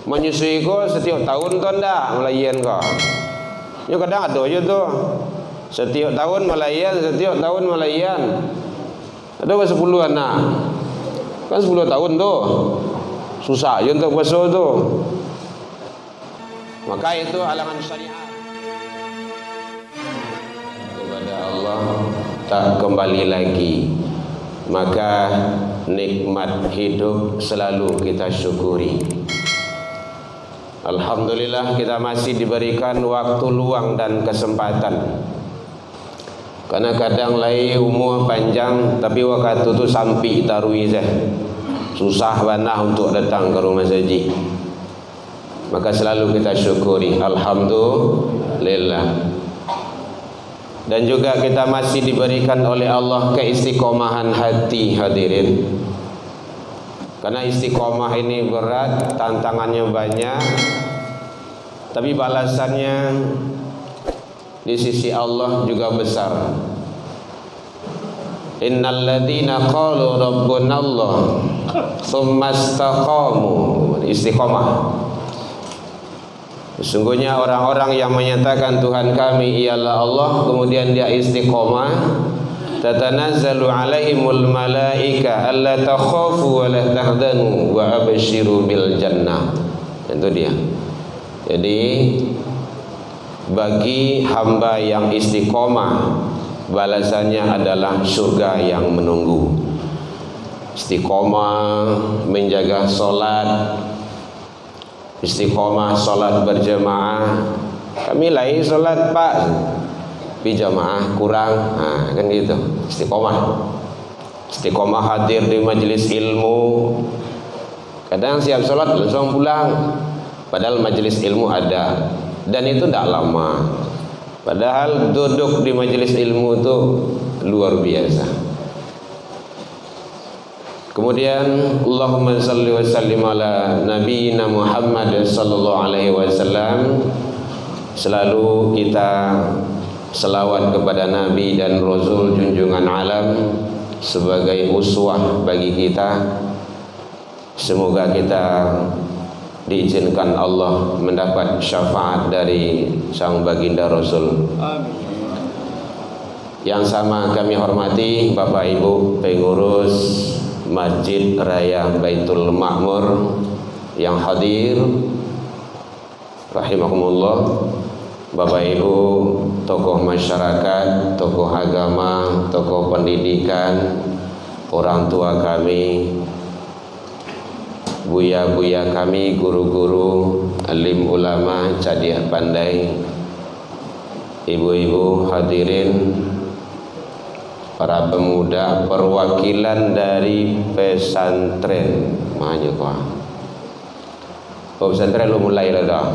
Menyusui ko setiap tahun tu ndak melayan ko. Yo kadang ada je tu. Setiap tahun melayan, setiap tahun melayan. Ada ke 10 anak. Kan 10 tahun tu. Susah je untuk puasa tu. Maka itu halangan syariat. Kepada Allah tak kembali lagi. Maka nikmat hidup selalu kita syukuri. Alhamdulillah kita masih diberikan waktu luang dan kesempatan. Karena kadang lai umur panjang tapi waktu tu sampai tarui sah. Susah banah untuk datang ke rumah saji. Maka selalu kita syukuri. Alhamdulillah. Dan juga kita masih diberikan oleh Allah keistiqomahan hati hadirin. Karena istiqomah ini berat, tantangannya banyak, tapi balasannya di sisi Allah juga besar. Innal ladzina qalu rabbunallah tsumma istaqamu, istiqomah. Sesungguhnya orang-orang yang menyatakan Tuhan kami ialah Allah, kemudian dia istiqomah, tatanazzalu alaihimul malaika alla takhafu wa la tahzanu wa abshiru bil jannah. Itu dia. Jadi bagi hamba yang istiqomah, balasannya adalah surga yang menunggu. Istiqomah menjaga solat, istiqomah solat berjamaah. Kami lain solat pak, tapi jamaah kurang, kan gitu. Istiqomah hadir di majelis ilmu. Kadang siap solat langsung pulang, padahal majelis ilmu ada, dan itu tidak lama. Padahal duduk di majelis ilmu itu luar biasa. Kemudian Allahumma salli wa sallim ala nabiyyina Muhammad sallallahu alaihi wasallam. Selalu kita selawat kepada Nabi dan Rasul junjungan alam sebagai uswah bagi kita. Semoga kita diizinkan Allah mendapat syafaat dari sang baginda Rasul. Amin. Yang sama kami hormati Bapak Ibu pengurus Masjid Raya Baitul Ma'mur yang hadir, rahimakumullah. Bapak Ibu tokoh masyarakat, tokoh agama, tokoh pendidikan, orang tua kami, buya-buya kami, guru-guru, alim ulama, cadiah pandai, ibu-ibu hadirin, para pemuda, perwakilan dari pesantren. Mana kau? Pesantren lu mulai lah dah.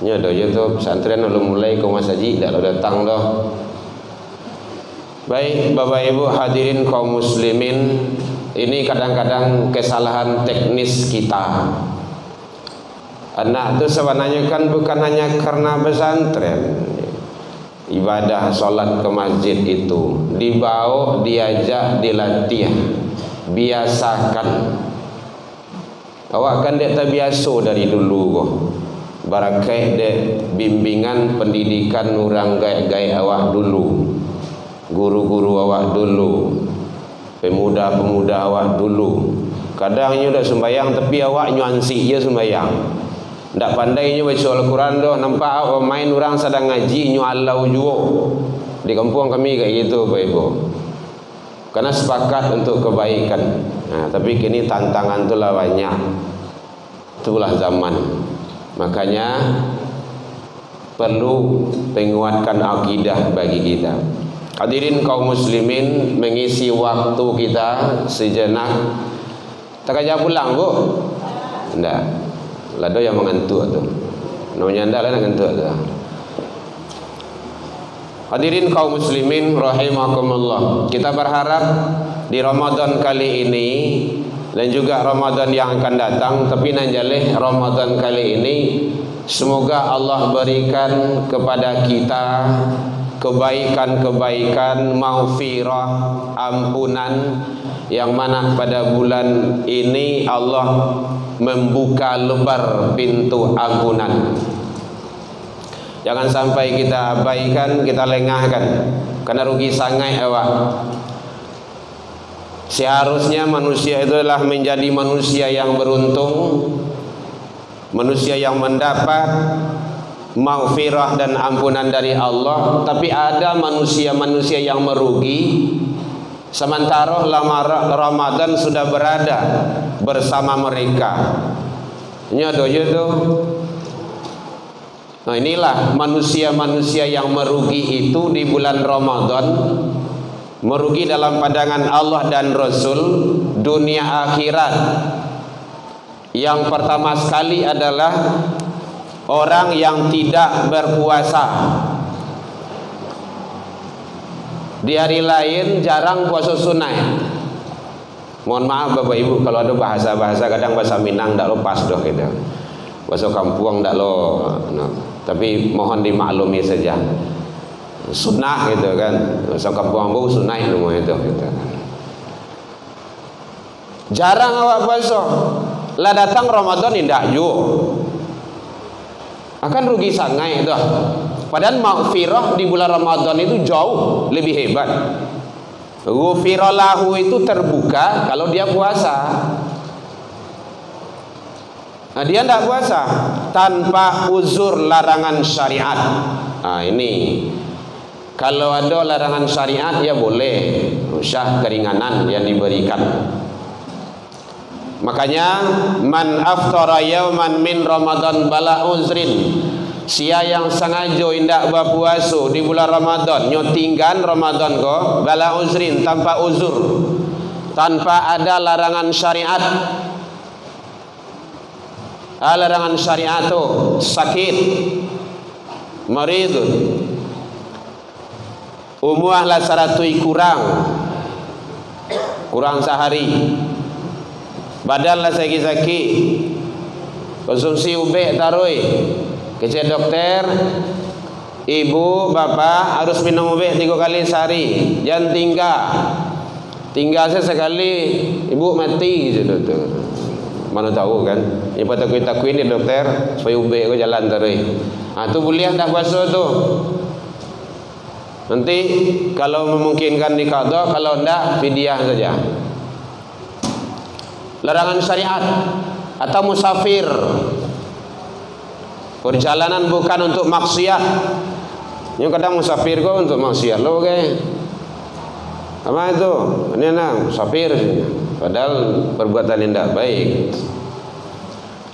Nya dah je tu pesantren lu mulai kau masaji dah lu datang dah. Baik Bapak Ibu hadirin kaum muslimin, ini kadang-kadang kesalahan teknis kita. Anak tu sebenarnya kan bukan hanya karena pesantren. Ibadah solat ke masjid itu dibawa, diajak, dilatih, biasakan. Awak kan dia terbiasa dari dulu kok. Barakai dia bimbingan pendidikan orang gaya-gaya awak dulu, guru-guru awak dulu, pemuda-pemuda awak dulu. Kadangnya udah sembahyang tapi awak nyuansi je sembahyang. Tak pandainya baca Al-Quran dah. Nampak awak main orang sedang ngaji nyualau juga. Di kampung kami kayak gitu Pak Ibu. Karena sepakat untuk kebaikan. Tapi kini tantangan itulah banyak. Itulah zaman. Makanya perlu penguatkan akidah bagi kita. Hadirin kaum muslimin, mengisi waktu kita sejenak. Tak kerja pulang Bu? Tidak. Lado yang mengantuk tu. Namanya anda lah mengantuk tu. Hadirin kaum muslimin rahimakumullah. Kita berharap di Ramadan kali ini dan juga Ramadan yang akan datang, tapi nanjaleh Ramadan kali ini semoga Allah berikan kepada kita kebaikan-kebaikan, maghfirah, ampunan yang mana pada bulan ini Allah membuka lebar pintu ampunan. Jangan sampai kita abaikan, kita lengahkan, karena rugi sangat awak. Seharusnya manusia itu adalah menjadi manusia yang beruntung, manusia yang mendapat maghfirah dan ampunan dari Allah. Tapi ada manusia-manusia yang merugi, sementara Ramadan sudah berada bersama mereka. Nyodo itu. Nah, inilah manusia-manusia yang merugi itu di bulan Ramadan. Merugi dalam pandangan Allah dan Rasul, dunia akhirat. Yang pertama sekali adalah orang yang tidak berpuasa. Di hari lain jarang puasa sunat. Mohon maaf Bapak Ibu kalau ada bahasa-bahasa, kadang bahasa Minang tak lepas doh gitu. Bahasa kampung tak lo. No. Tapi mohon dimaklumi saja. Sunnah gitu kan, bahasa kampung ambu sunnah semua itu gitu. Jarang awak puasa. Lah datang Ramadan indah ju. Akan rugi sangat itu. Padahal maghfirah di bulan Ramadan itu jauh lebih hebat. Ghufira lahu itu terbuka kalau dia puasa. Nah, dia tidak puasa tanpa uzur larangan syariat. Nah, ini kalau ada larangan syariat ya boleh, usah keringanan yang diberikan. Makanya man aftara yauman min Ramadan bala uzrin, sia yang sengaja indak berpuasa di bulan Ramadan nyotinggan Ramadan ko bala uzrin, tanpa uzur, tanpa ada larangan syariat. Larangan syariat itu sakit, maridun, umuah lah saratui kurang sehari, badan lah sakit-sakit, konsumsi ubek tarui, kecil dokter, ibu bapak harus minum ubek 3 kali sehari, jangan tinggal sekali ibu mati gitu dokter. Mana tahu kan? Ini patut kita takuin ni dokter supaya ubek ko jalan terus. Tu boleh tak puasa tu. Nanti kalau memungkinkan diqadha, kalau enggak fidyah saja. Larangan syariat atau musafir. Perjalanan bukan untuk maksiat. Yang kadang musafir ko untuk maksiat lo ke. Apa itu? Ini nak musafir. Padahal perbuatan yang tidak baik.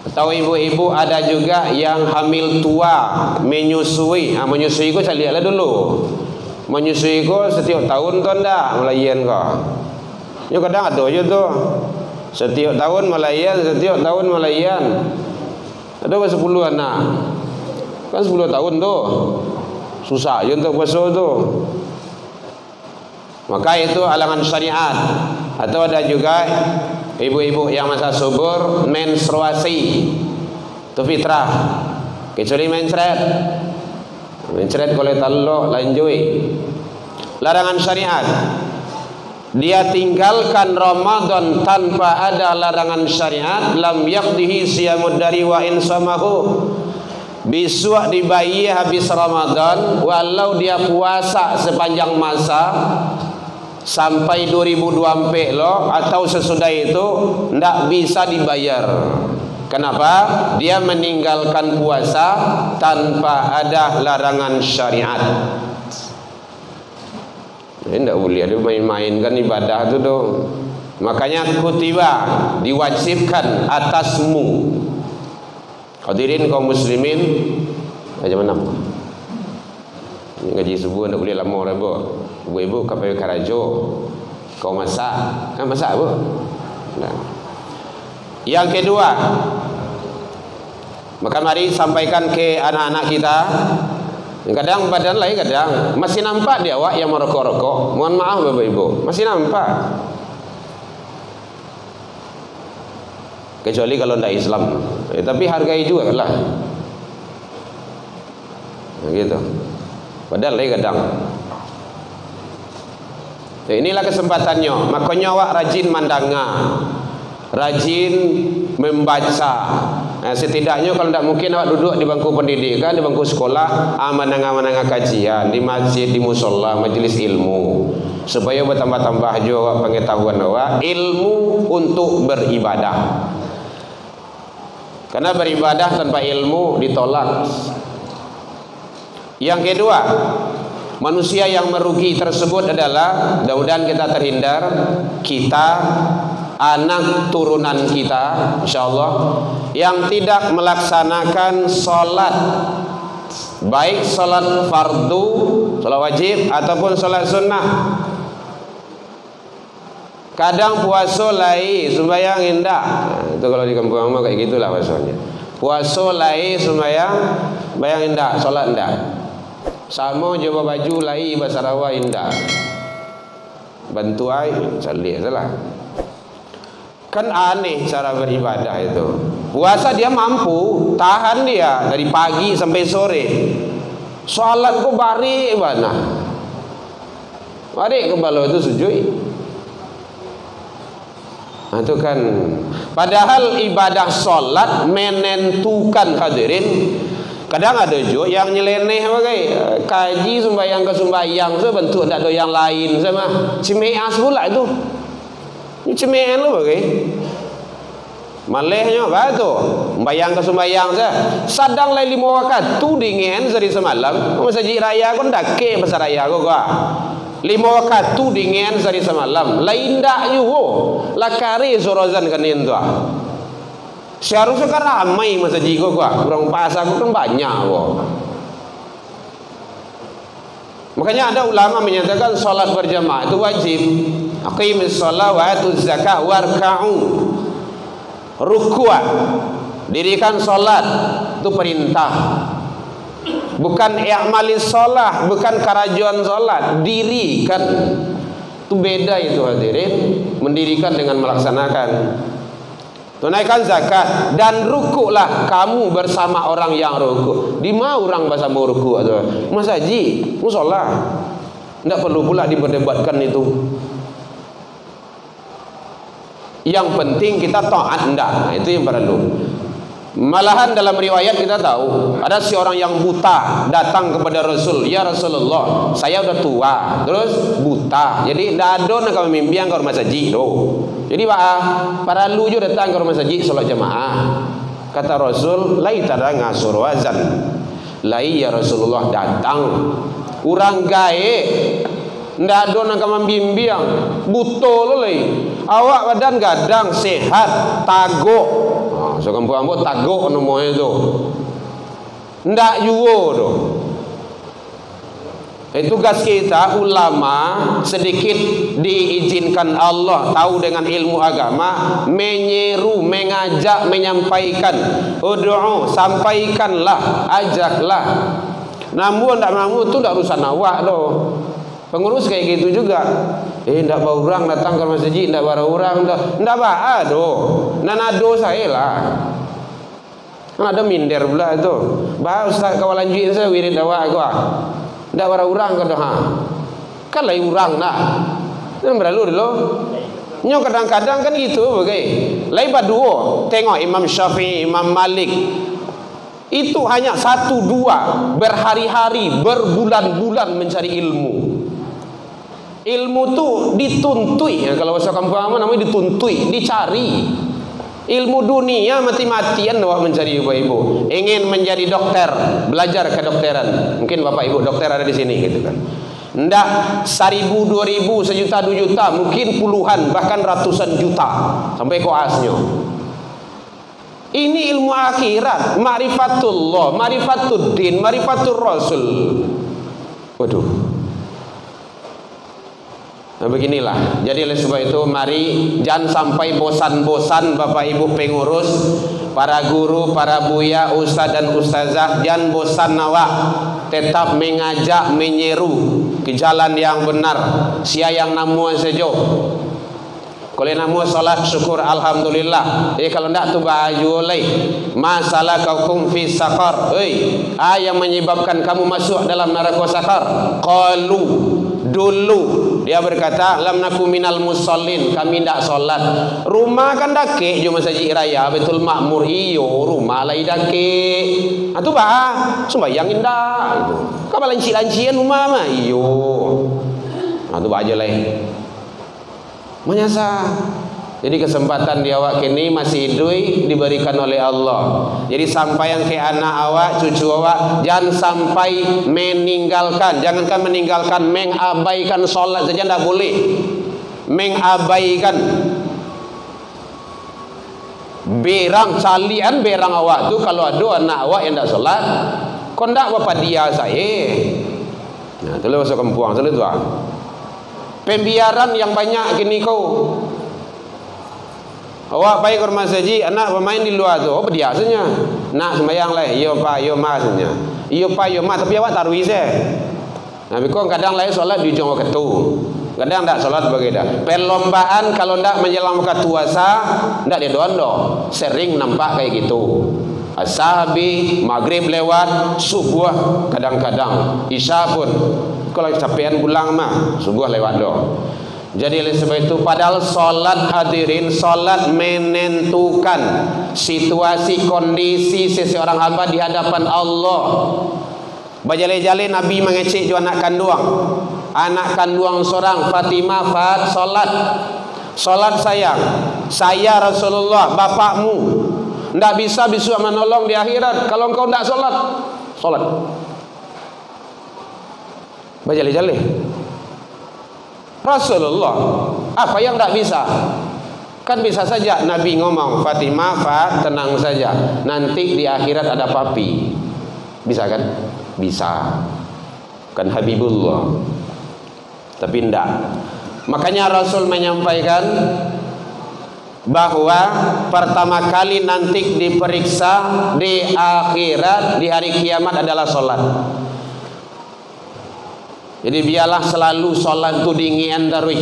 Atau ibu-ibu ada juga yang hamil tua, menyusui. Menyusui ko saya lihatlah dulu. Menyusui ko setiap tahun tu ndak melayan ko. Yo kadang ada je tu. Setiap tahun melayan. Ada ke 10 anak. Kan 10 tahun tu. Susah je untuk puasa tu. Maka itu halangan syariat. Atau ada juga ibu-ibu yang masa subur menstruasi, itu fitrah, kecuali mencret kalau taluk lanjui. Larangan syariat, dia tinggalkan Ramadan tanpa ada larangan syariat, lam yaqdihi siyamud dari wa insamahu, besok dibayar habis Ramadan walau dia puasa sepanjang masa sampai 2024 lo atau sesudah itu tidak bisa dibayar. Kenapa? Dia meninggalkan puasa tanpa ada larangan syariat. Ini tidak boleh ada main-mainkan ibadah itu dong. Makanya kutiba diwajibkan atasmu. Hadirin kaum muslimin, macam mana? Ini ngaji subuh tidak boleh lama lah bu. Ibu-ibu kapal karajo, kau masak, kan masak bu. Nah. Yang kedua, maka mari sampaikan ke anak-anak kita. Kadang badan lain, kadang masih nampak dia awak yang merokok-rokok. Mohon maaf bapak ibu, masih nampak. Kecuali kalau tidak Islam, tapi hargai juga lah. Nah, gitu. Padahal lain kadang. Inilah kesempatannya. Makanya awak rajin mandanga, rajin membaca. Setidaknya kalau tidak mungkin awak duduk di bangku pendidikan, di bangku sekolah, menengah-menengah kajian di masjid, di musola, majelis ilmu, supaya bertambah-tambah juga pengetahuan awak, ilmu untuk beribadah. Karena beribadah tanpa ilmu ditolak. Yang kedua, manusia yang merugi tersebut adalah, mudah-mudahan kita terhindar, kita, anak turunan kita, insyaallah, yang tidak melaksanakan sholat, baik sholat fardu, sholat wajib, ataupun sholat sunnah. Kadang puasa lai, sembahyang indah. Itu kalau di kampung mah kayak gitulah maksudnya. Puasa lai, sembahyang indah, sholat indah. Sama jubah baju lai bahasa rawa indah. Bantu ai salih salah. Kan aneh cara beribadah itu. Puasa dia mampu, tahan dia dari pagi sampai sore. Salat kok bari mana? Bari kebalo itu sujud. Nah, itu kan padahal ibadah salat menentukan hadirin. Kadang ada juga yang nyeleneh bagai kaji sembahyang ke sembahyang sebentuk tak ada yang lain sama cimeas pula itu. Ini cimean lu bagai. Malehnya apa tu? Sembahyang ke sembahyang sadang lai 5 waktu tu dingin dari semalam. Masjid raya kon dake pasar raya ko gua. 5 waktu tu dingin dari semalam. Lain dak yo. Lakari sorozan kanin tu. Seharusnya kan ramai masjid gua. Orang pasar kan banyak kok. Makanya ada ulama menyatakan salat berjamaah itu wajib. Aqimis shalah wa atuz zakah warka'u. Rukua, dirikan salat itu perintah. Bukan i'malis shalah, bukan karajuan salat, dirikan. Itu beda itu hadirin, mendirikan dengan melaksanakan. Tunaikan zakat dan rukuklah kamu bersama orang yang rukuk. Di mana orang bahasa mau rukuk atau Mas Haji, musola. Tidak perlu pula diperdebatkan itu. Yang penting kita taat enggak. Nah, itu yang perlu. Malahan dalam riwayat kita tahu ada seorang yang buta datang kepada Rasul, ya Rasulullah, saya udah tua, terus buta, jadi tidak ada nak kami mimpi yang ke rumah saji doh. Jadi para lu juga datang ke rumah saji sholat jamaah. Kata Rasul, lai tada ngasur wazan, lai ya Rasulullah datang, urang gae, tidak ada nak kami mimpi yang buto lelai, awak badan gadang sehat, tagok. So kampung-kampung tagok namanya itu. Ndak yuwo tu. Tugas kita ulama sedikit diizinkan Allah tahu dengan ilmu agama, menyeru, mengajak, menyampaikan. Ud'u, sampaikanlah, ajaklah. Namun ndak mau tu ndak urusan awak doh. Pengurus kayak gitu juga. Ndak bawa orang datang ke masjid, ndak bawa orang, ndak bawa doh. Nanado saya lah. Kan ada minder pula itu. Bah ustaz kawalanjuin saya wirid awak gua. Ndak bawa orang ke dah. Kan lain orang nak. Kan berlalu dulu. Nyo kadang-kadang kan gitu bagai. Lain baduo. Tengok Imam Syafi'i, Imam Malik. Itu hanya 1-2 berhari-hari, berbulan-bulan mencari ilmu. Ilmu tu dituntui, ya, kalau bahasa kampung namanya dituntui, dicari. Ilmu dunia mati-matian awak mencari ibu-ibu. Ingin menjadi dokter, belajar kedokteran. Mungkin bapak ibu dokter ada di sini gitu kan. Ndak 1.000, 2.000, sejuta, 2 juta, mungkin puluhan bahkan ratusan juta sampai koasnya. Ini ilmu akhirat, ma'rifatullah, ma'rifatuddin, ma'rifatur rasul. Waduh. Nah, beginilah. Jadi oleh sebab itu mari jangan sampai bosan-bosan Bapak Ibu pengurus, para guru, para buya, ustaz dan ustazah, jangan bosan awak. Tetap mengajak, menyeru ke jalan yang benar. Sia yang namu sejo. Kalau namu salat syukur alhamdulillah. Kalau ndak tu baju lay. Masalah kaukum fi saqar. Yang menyebabkan kamu masuk dalam neraka sakar. Qalu, Dulu dia berkata, lam naku minal musallin, kami tidak solat. Rumah kan dake jo masjid raya Baitul Makmur, iyo rumah lai dake. Atu bah sembayang indah gitu. Ka lanci-lancian rumah mah iyo. Atu bah aja lai. Menyasa. Jadi kesempatan di awak kini masih hidup diberikan oleh Allah. Jadi sampai yang ke anak awak, cucu awak, jangan sampai meninggalkan. Jangankan meninggalkan, mengabaikan solat saja tidak boleh. Mengabaikan. Berang calian berang awak tu kalau ada anak awak yang tidak solat, kau tidak bapak dia saya. Nah, itulah masuk kampung, itulah tu. Pembiaran yang banyak kini kau. Awak pergi ke rumah saji, anak bermain di luar tu, apa biasanya? Nak sembahyang lah, yo pa, yo ma sebenarnya. Yo pa, yo ma, tapi awak taruh ise. Nah, bikong kadang lain solat di ujung waktu. Kadang tak solat begitu. Perlombaan kalau ndak menjelang waktu puasa, ndak dia doando. Sering nampak kayak gitu. Ashabi, maghrib lewat, subuh kadang-kadang, isya pun. Kalau capean pulang mah, subuh lewat do. Jadi oleh sebab itu, padahal solat hadirin, solat menentukan situasi kondisi seseorang hamba di hadapan Allah. Bajale-jale Nabi mengecek jo anak kandung seorang Fatimah solat. Solat sayang, saya Rasulullah bapakmu ndak bisa menolong di akhirat kalau engkau ndak solat. Bajale-jale Rasulullah, apa yang tak bisa? Kan bisa saja Nabi ngomong, Fatimah, tenang saja, nanti di akhirat ada papi. Bisa kan? Bisa. Kan Habibullah. Tapi enggak. Makanya Rasul menyampaikan bahwa pertama kali nanti diperiksa di akhirat, di hari kiamat adalah solat. Jadi biarlah selalu solat tu dingin darui.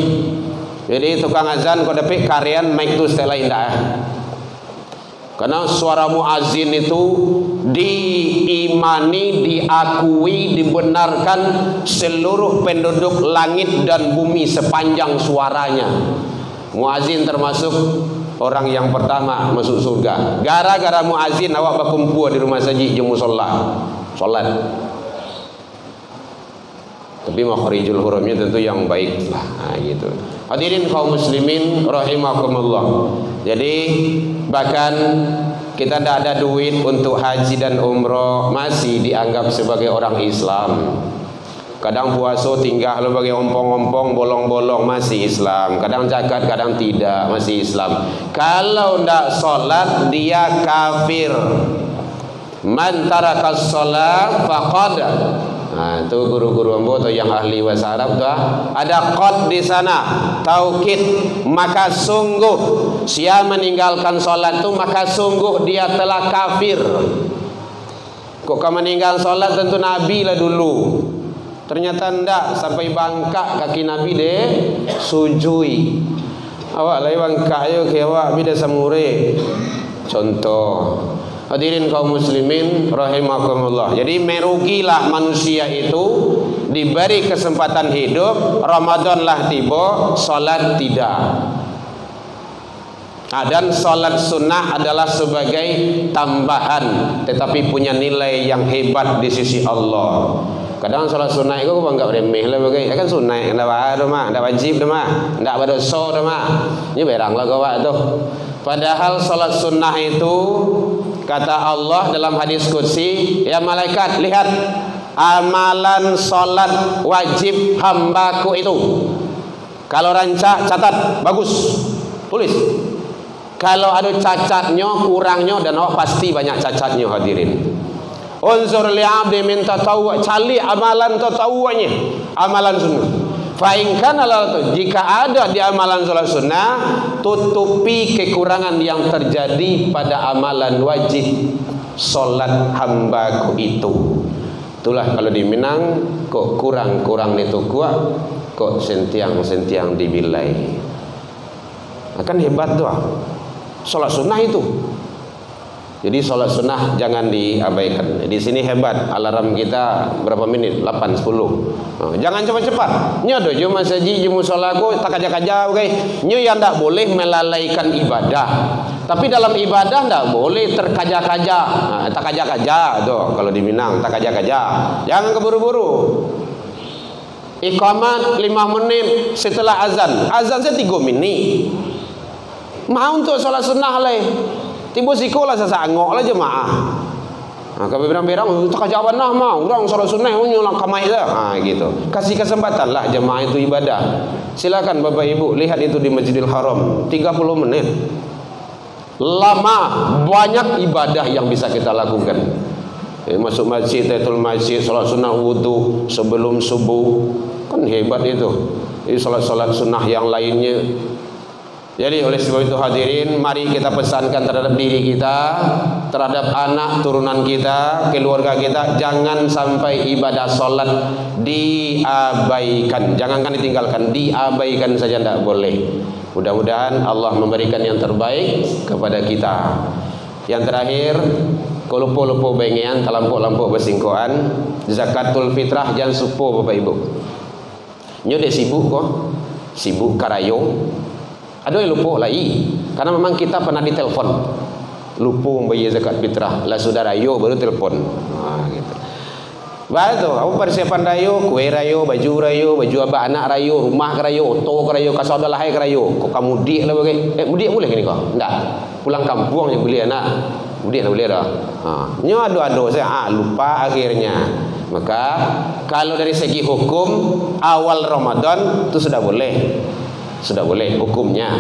Jadi tukang azan kau dapat karyan mic tu setelah indah. Karena suara muazin itu diimani, diakui, dibenarkan seluruh penduduk langit dan bumi sepanjang suaranya. Muazin termasuk orang yang pertama masuk surga. Gara-gara muazin awak berkumpul di rumah saji jeung musalla. Solat. Tapi makhrijul hurufnya tentu yang baik lah. Nah, gitu. Hadirin kaum muslimin rahimakumullah. Jadi bahkan kita tidak ada duit untuk haji dan umroh masih dianggap sebagai orang Islam. Kadang puasa tinggal sebagai ompong-ompong, bolong-bolong masih Islam. Kadang zakat, kadang tidak masih Islam. Kalau tidak solat dia kafir. Man tarakas solat faqad. Nah, itu guru-guru ambo atau yang ahli bahasa Arab tu ada qad di sana, taukid, maka sungguh siapa meninggalkan solat tu maka sungguh dia telah kafir. Kok kau meninggal solat tentu Nabi lah dulu. Ternyata ndak sampai bangkak kaki Nabi deh sujui. Awak lai bangkak yo ke awak bida samure. Contoh. Hadirin kaum muslimin rahimakumullah. Jadi merugilah manusia itu diberi kesempatan hidup, Ramadan lah tiba, salat tidak. Dan salat sunnah adalah sebagai tambahan tetapi punya nilai yang hebat di sisi Allah. Kadang salat sunnah itu kau anggap remeh lah bagai. Kan sunnah ndak ada mah, ndak wajib dah mah, ndak berdosa dah mah. Ini beranglah kau tu. Padahal salat sunnah itu kata Allah dalam hadis qudsi, ya malaikat lihat amalan salat wajib hambaku itu. Kalau rancak catat bagus, tulis. Kalau ada cacatnya, kurangnya dan awak pasti banyak cacatnya hadirin. Unzur li 'abdi min tatawwu', cari amalan tatawu'nya, amalan sunnah. Fa in kana jika ada di amalan salat sunnah, tutupi kekurangan yang terjadi pada amalan wajib salat hambaku itu. Itulah kalau di Minang kok kurang-kurang itu kuat, kok sentiang-sentiang dibilai. Akan hebat doa. Salat sunnah itu. Jadi sholat sunnah jangan diabaikan. Di sini hebat, alarm kita berapa menit? 8, 10. Jangan cepat-cepat. Nyo do jum masaji jum musolaku tak kaja-kaja okay. Nyo yang tak boleh melalaikan ibadah. Tapi dalam ibadah tak boleh terkaja-kaja. Tak kaja-kaja do kalau di Minang, tak kaja-kaja. Jangan keburu-buru. Iqamat 5 menit setelah azan. Azan saya 3 menit. Mau untuk sholat sunnah lah. Tiba sikolah sesangok lah jemaah. Kalau berang-berang tak kajawan lah mau. Orang sholat sunnah nyulang kamai dah. Gitu. Kasih kesempatan lah jemaah itu ibadah. Silakan Bapak Ibu lihat itu di Masjidil Haram 30 menit. Lama, banyak ibadah yang bisa kita lakukan. Masuk masjid, tahiyatul masjid, sholat sunnah wudu sebelum subuh. Kan hebat itu. Ini sholat-sholat sunnah yang lainnya. Jadi oleh sebab itu hadirin, mari kita pesankan terhadap diri kita, terhadap anak turunan kita, keluarga kita, jangan sampai ibadah solat diabaikan. Jangankan ditinggalkan, diabaikan saja tidak boleh. Mudah-mudahan Allah memberikan yang terbaik kepada kita. Yang terakhir, kolupo-lupo bengian, talampuk-lampuk bersingkoan, zakatul fitrah jangan supo Bapak Ibu. Nyode sibuk kok, sibuk karayo. Ada yang lupa lagi, karena memang kita pernah ditelepon, lupa membayar zakat fitrah, lah sudah rayo baru telepon. Gitu. Betul, aku persiapan rayo, kue rayo, baju abah anak rayo, rumah rayo, oto rayo, kasau adalah hai rayo. Kok kamu mudik lah bagai? Mudik boleh ni kau? Enggak. Pulang kampung yang beli anak, mudik lah boleh dah. Nyo ado-ado saya lupa akhirnya. Maka kalau dari segi hukum awal Ramadan itu sudah boleh. Sudah boleh hukumnya.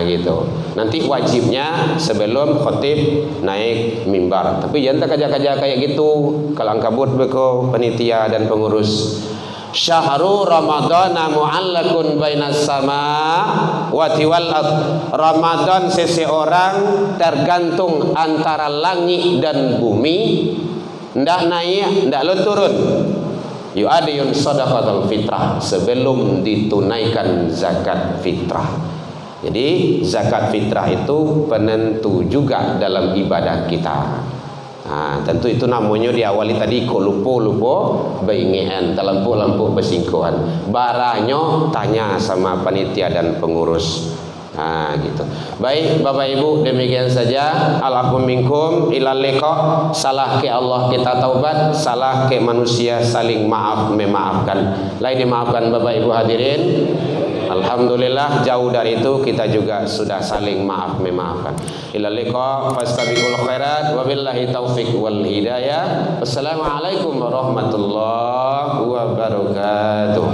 Gitu. Nanti wajibnya sebelum khotib naik mimbar. Tapi jangan kerja-kerja kayak gitu. Kalang kabut beko panitia dan pengurus. Syahrul Ramadan mu'allakun bainas sama wa wal ard. Ramadan seseorang tergantung antara langit dan bumi. Ndak naik, ndak lo turun. Yu'adiyun sadaqatul fitrah, sebelum ditunaikan zakat fitrah. Jadi zakat fitrah itu penentu juga dalam ibadah kita. Tentu itu namanya diawali tadi lupo beingian, talampuk-lampuk bersingkuhan. Baranya tanya sama panitia dan pengurus. Gitu. Baik Bapak Ibu, demikian saja. Alaikum minkum ilal liqa. Salah ke Allah kita taubat, salah ke manusia saling maaf memaafkan. Lain dimaafkan Bapak Ibu hadirin. Alhamdulillah jauh dari itu kita juga sudah saling maaf memaafkan. Ilal liqa fastabiqul khairat wabillahi taufik wal hidayah. Wassalamualaikum warahmatullahi wabarakatuh.